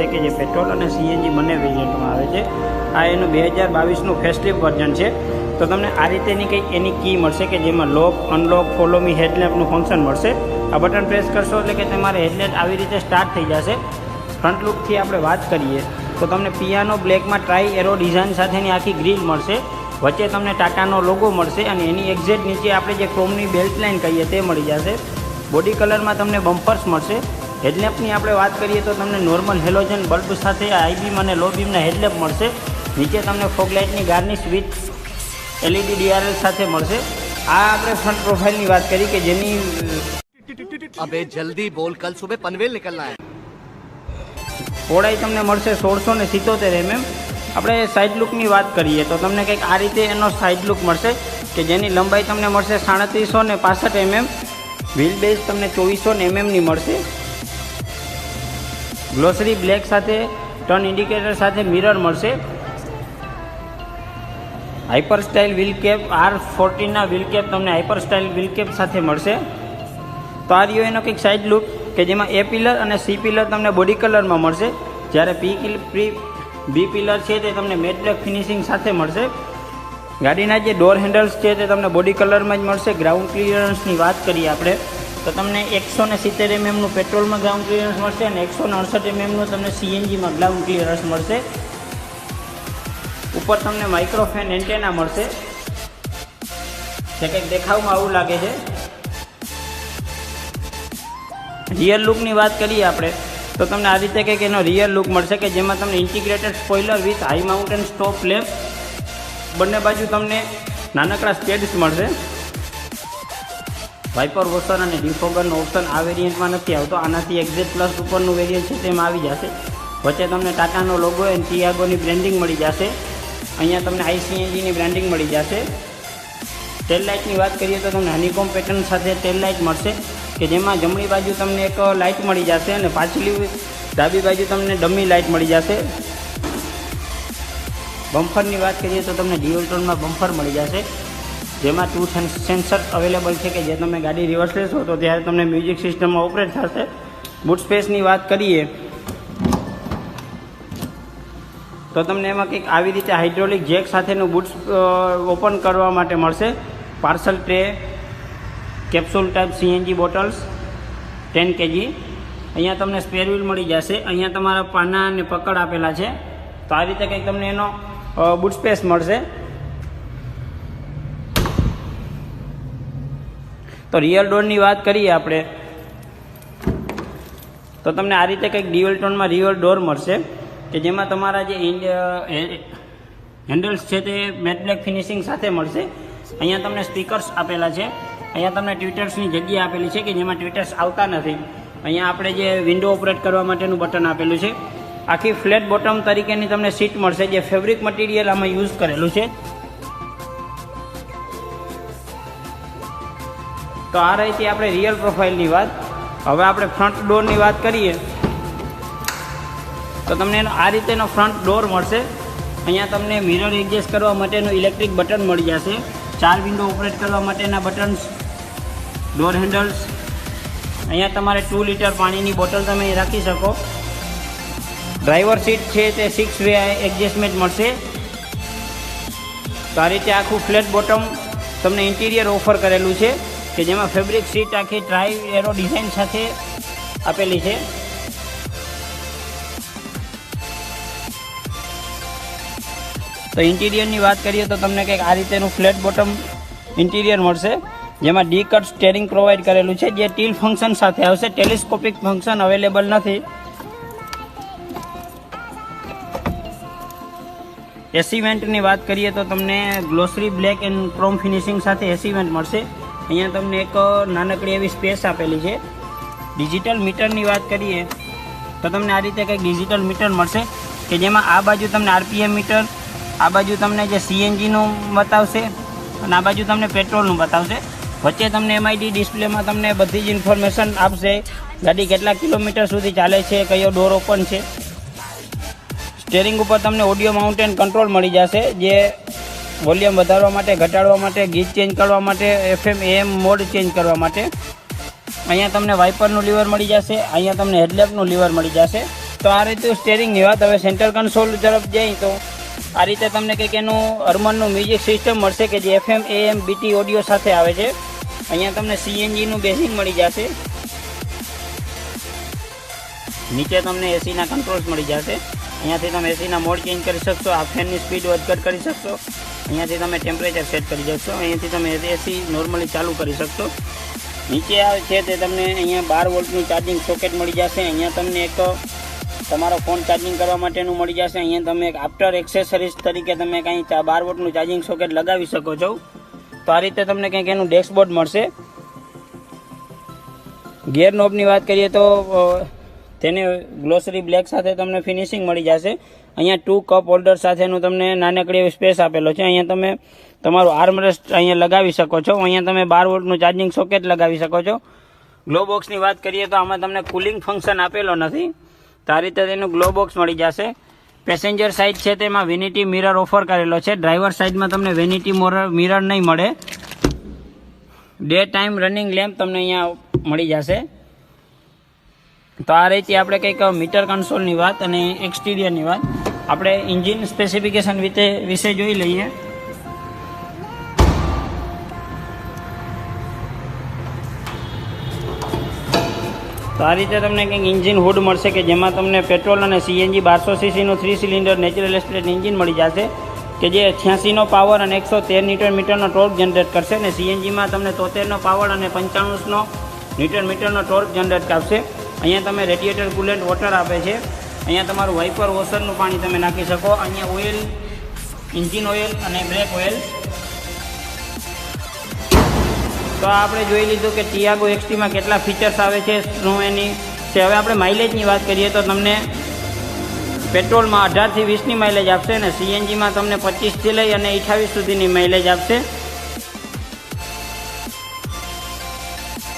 છે કે જે પેટ્રોલ અને સીએનજી બંને વેરિયન્ટમાં આવે છે. આ એનું 2022નું ફેસ્ટિવ વર્ઝન છે. તો તમને આ રીતેની કંઈક એની કી મળશે કે જેમાં લોક, અનલોક, ફોલો મી હેડલેમ્પનું ફંક્શન મળશે. આ બટન પ્રેસ કરશો એટલે કે તમારે હેડલાઇટ આવી રીતે સ્ટાર્ટ થઈ જશે. ફ્રન્ટ લુકથી આપણે વાત કરીએ તો તમને પિયાનો બ્લેકમાં ટ્રાય એરો ડિઝાઇન સાથેની આખી ગ્રીલ મળશે. વચ્ચે તમને ટાટાનો લોગો મળશે અને એની એક્ઝેક્ટ નીચે આપણે જે ક્રોમની બેલ્ટ લાઇન કહીએ તે મળી જશે. બોડી કલરમાં તમને બમ્પર્સ મળશે. હેડલેમ્પની આપણે વાત કરીએ તો તમને નોર્મલ હેલોજન બલ્બ સાથે હાઈ બીમ અને લો બીમના હેડલેમ્પ મળશે. નીચે તમને ફોગ લાઇટની ગાર્નિશ વિથ LED DRL સાથે મળશે. આ આપણે ફ્રન્ટ પ્રોફાઇલની વાત કરી કે જેની अबे जल्दी बोल, कल सुबह पनवेल निकलना है. પહોળાઈ તમને મળશે 1677 mm. આપણે સાઇડ લુકની વાત કરીએ તો તમને કંઈક આ રીતે એનો સાઇડ લુક મળશે કે જેની લંબાઈ તમને મળશે 3765 mm. વ્હીલ બેઝ તમને 2400 mmની મળશે. ગ્લોસરી બ્લેક સાથે ટર્ન ઇન્ડિકેટર સાથે મિરર મળશે. હાઇપર સ્ટાઇલ વ્હીલ કેપ R14ના વ્હીલ કેપ તમને હાઇપર સ્ટાઇલ વ્હીલ કેપ સાથે મળશે. તો આ રહ્યો એનો કંઈક સાઇડ લુક કે જેમાં A પિલર અને C પિલર તમને બોડી કલરમાં મળશે. જ્યારે B પિલર છે તે તમને મેટ બ્લેક ફિનિશિંગ સાથે મળશે. ગાડીના જે ડોર હેન્ડલ્સ છે તે તમને બોડી કલરમાં જ મળશે. ગ્રાઉન્ડ ક્લિયરન્સની વાત કરીએ આપણે તો તમને 170 mmનું પેટ્રોલમાં ગ્રાઉન્ડ ક્લિયરન્સ મળશે અને 168 mmનું તમને CNGમાં ગ્રાઉન્ડ ક્લિયરન્સ મળશે. ઉપર તમને માઇક્રોફોન એન્ટેના મળશે જે કંઈક દેખાવમાં આવું લાગે છે. રિયર લુકની વાત કરીએ આપણે તો તમને આ રીતે કંઈક એનો રિયર લુક મળશે કે જેમાં તમને integrated spoiler with high mountain stop lamp, બંને બાજુ તમને નાનકડા સ્ટેડ્સ મળશે. વાઇપર વોશર અને ડિફોગરનો ઓપ્શન આ વેરિયન્ટમાં નથી આવતો. આનાથી એક્ઝેટ પ્લસ ઉપરનું વેરિયન્ટ છે તેમાં આવી જશે. વચ્ચે તમને ટાટાનો લોગો અને ટિયાગોની બ્રાન્ડિંગ મળી જશે. અહીંયા તમને ICNGની બ્રાન્ડિંગ મળી જશે. ટેલ લાઇટની વાત કરીએ તો તમને હનીકોમ પેટર્ન સાથે ટેલ લાઇટ મળશે કે જેમાં જમણી બાજુ તમને એક લાઇટ મળી જશે અને પાછલી ડાબી બાજુ તમને ડમી લાઇટ મળી જશે. બમ્પરની વાત કરીએ તો તમને ડ્યુઅલ ટોનમાં બમ્પર મળી જશે જેમાં 2 સેન્સર અવેલેબલ છે કે જે તમે ગાડી રિવર્સ લેશો તો ત્યારે તમને મ્યુઝિક સિસ્ટમમાં ઓપરેટ થશે. બૂટ સ્પેસની વાત કરીએ તો તમને એમાં કંઈક આવી રીતે હાઇડ્રોલિક જેક સાથેનું બૂટ ઓપન કરવા માટે મળશે. Parcel tray, capsule type CNG bottles 10 kg. અહીંયા તમને સ્પેર વ્હીલ મળી જશે. અહીંયા તમારા પાના અને પકડ આપેલા છે. તો આ રીતે કંઈક તમને એનો બૂટ સ્પેસ મળશે. તો રિયર ડોરની વાત કરીએ આપણે તો તમને આ રીતે કંઈક ડ્યુઅલ ટોનમાં રિયર ડોર મળશે કે જેમાં તમારા જે હેન્ડલ્સ છે તે મેટ બ્લેક ફિનિશિંગ સાથે મળશે. અહીંયા તમને સ્પીકર્સ આપેલા છે. અહીંયા તમને ટ્વિટર્સની જગ્યા આપેલી છે કે જેમાં ટ્વિટર્સ આવતા નથી. અહીંયા આપણે જે વિન્ડો ઓપરેટ કરવા માટેનું બટન આપેલું છે. આખી ફ્લેટ બોટમ તરીકેની તમને સીટ મળશે જે ફેબ્રિક મટીરિયલ આમાં યુઝ કરેલું છે. તો આ રહી હતી આપણે રિયલ પ્રોફાઇલની વાત. હવે આપણે ફ્રન્ટ ડોરની વાત કરીએ તો તમને એનો આ રીતેનો ફ્રન્ટ ડોર મળશે. અહીંયા તમને મિરર એડજસ્ટ કરવા માટેનું ઇલેક્ટ્રિક બટન મળી જશે. 4 વિન્ડો ઓપરેટ કરવા માટેના બટન્સ, ડોર હેન્ડલ્સ. અહીંયા તમારે 2 લીટર પાણીની બોટલ તમે રાખી શકો. ડ્રાઈવર સીટ છે તે 6 વે એડજસ્ટમેન્ટ મળશે. તો આ રીતે આખું ફ્લેટ બોટમ તમને ઇન્ટિરિયર ઓફર કરેલું છે કે જેમાં ફેબ્રિક સીટ આખી ટ્રાય એરો ડિઝાઇન સાથે આપેલી છે. તો ઇન્ટિરિયરની વાત કરીએ તો તમને કંઈક આ રીતેનું ફ્લેટ બોટમ ઇન્ટિરિયર મળશે જેમાં ડી કટ સ્ટેરિંગ પ્રોવાઈડ કરેલું છે જે ટીલ ફંક્શન સાથે આવશે. ટેલિસ્કોપિક ફંક્શન અવેલેબલ નથી. એસી વેન્ટની વાત કરીએ તો તમને ગ્લોસરી બ્લેક એન્ડ ક્રોમ ફિનિશિંગ સાથે એસી વેન્ટ મળશે. અહીંયા તમને એક નાનકડી એવી સ્પેસ આપેલી છે. ડિજિટલ મીટરની વાત કરીએ તો તમને આ રીતે કંઈક ડિજિટલ મીટર મળશે કે જેમાં આ બાજુ તમને RPM મીટર, આ બાજુ તમને જે CNGનું બતાવશે અને આ બાજુ તમને પેટ્રોલનું બતાવશે. વચ્ચે તમને MID ડિસ્પ્લેમાં તમને બધી જ ઇન્ફોર્મેશન આપશે. ગાડી કેટલા કિલોમીટર સુધી ચાલે છે, કયો ડોર ઓપન છે. સ્ટેરિંગ ઉપર તમને ઓડિયો માઉન્ટેન કંટ્રોલ મળી જશે જે વોલ્યુમ વધારવા માટે, ઘટાડવા માટે, ગીત ચેન્જ કરવા માટે, FM AM મોડ ચેન્જ કરવા માટે. અહીંયા તમને વાઇપરનું લીવર મળી જશે. અહીંયા તમને હેડલેમ્પનું લીવર મળી જશે. તો તો આ રીતે સ્ટેરિંગની વાત. હવે સેન્ટર કન્સોલ તરફ જઈએ તો આ રીતે તમને કંઈક એનું હરમનનું મ્યુઝિક સિસ્ટમ મળશે કે જે FM AM BT ઓડિયો સાથે આવે છે. અહીંયા તમને CNGનું બેઝિંગ મળી જશે. નીચે તમને એસીના કંટ્રોલ્સ મળી જશે. અહીંયાથી તમે એસીના મોડ ચેન્જ કરી શકશો, આ ફેનની સ્પીડ વધઘટ કરી શકશો, અહીંયાથી તમે ટેમ્પરેચર સેટ કરી શકશો, અહીંયાથી તમે એસી નોર્મલી ચાલુ કરી શકશો. નીચે આવે છે તે તમને અહીંયા 12 વોલ્ટનું ચાર્જિંગ સોકેટ મળી જશે. અહીંયા તમને એક તમારો ફોન ચાર્જિંગ કરવા માટેનું મળી જશે. અહીંયા તમે એક આફ્ટર એક્સેસરીઝ તરીકે તમે કંઈ 12 વોલ્ટનું ચાર્જિંગ સોકેટ લગાવી શકો છો. તો આ રીતે તમને કંઈક એનું ડેશબોર્ડ મળશે. ગિયર નોબની વાત કરીએ તો તેને ગ્લોસરી બ્લેક સાથે તમને ફિનિશિંગ મળી જશે. અહીંયા 2 કપ હોલ્ડર સાથેનું તમને નાનકડી એવી સ્પેસ આપેલો છે. અહીંયા તમે તમારું આર્મરેસ્ટ અહીંયા લગાવી શકો છો. અહીંયા તમે 12 વોલ્ટનું ચાર્જિંગ સોકેટ લગાવી શકો છો. ગ્લો બોક્સની વાત કરીએ તો આમાં તમને કુલિંગ ફંક્શન આપેલો નથી. તો આ રીતે તેનું ગ્લો બોક્સ મળી જશે. પેસેન્જર સાઇડ છે તેમાં વેનિટી મિરર ઓફર કરેલો છે. ડ્રાઈવર સાઇડમાં તમને વેનિટી મિરર નહીં મળે. ડે ટાઈમ રનિંગ લેમ્પ તમને અહીંયા મળી જશે. તો આ રીતે આપણે કંઈક મીટર કન્સોલની વાત અને એક્સટિરિયરની વાત. આપણે એન્જિન સ્પેસિફિકેશન વિશે જોઈ લઈએ. તો આ રીતે તમને કંઈક એન્જિન હુડ મળશે કે જેમાં તમને પેટ્રોલ અને CNG 1200cc 3 cylinder natural aspirate engine મળી જશે કે જે 86નો પાવર અને 113 ન્યુટન મીટરનો ટોર્ક જનરેટ કરશે. અને CNGમાં તમને 73નો પાવર અને 95નો ન્યુટન મીટરનો ટોર્ક જનરેટ કરશે. અહીંયા તમે રેડિએટર કુલેન્ટ વોટર આપે છે. અહીંયા તમારું વાઇપર વોશરનું પાણી તમે નાખી શકો. અહીંયા ઓઇલ, એન્જિન ઓઇલ અને બ્રેક ઓઇલ. તો આપણે જોઈ લીધું કે ટિયાગો XT માં કેટલા ફીચર્સ આવે છે, શું એની છે. હવે આપણે માઇલેજની વાત કરીએ તો તમને પેટ્રોલમાં 18 થી 20ની માઇલેજ આપશે અને CNGમાં તમને 25 થી લઈ અને 28 સુધીની માઇલેજ આપશે.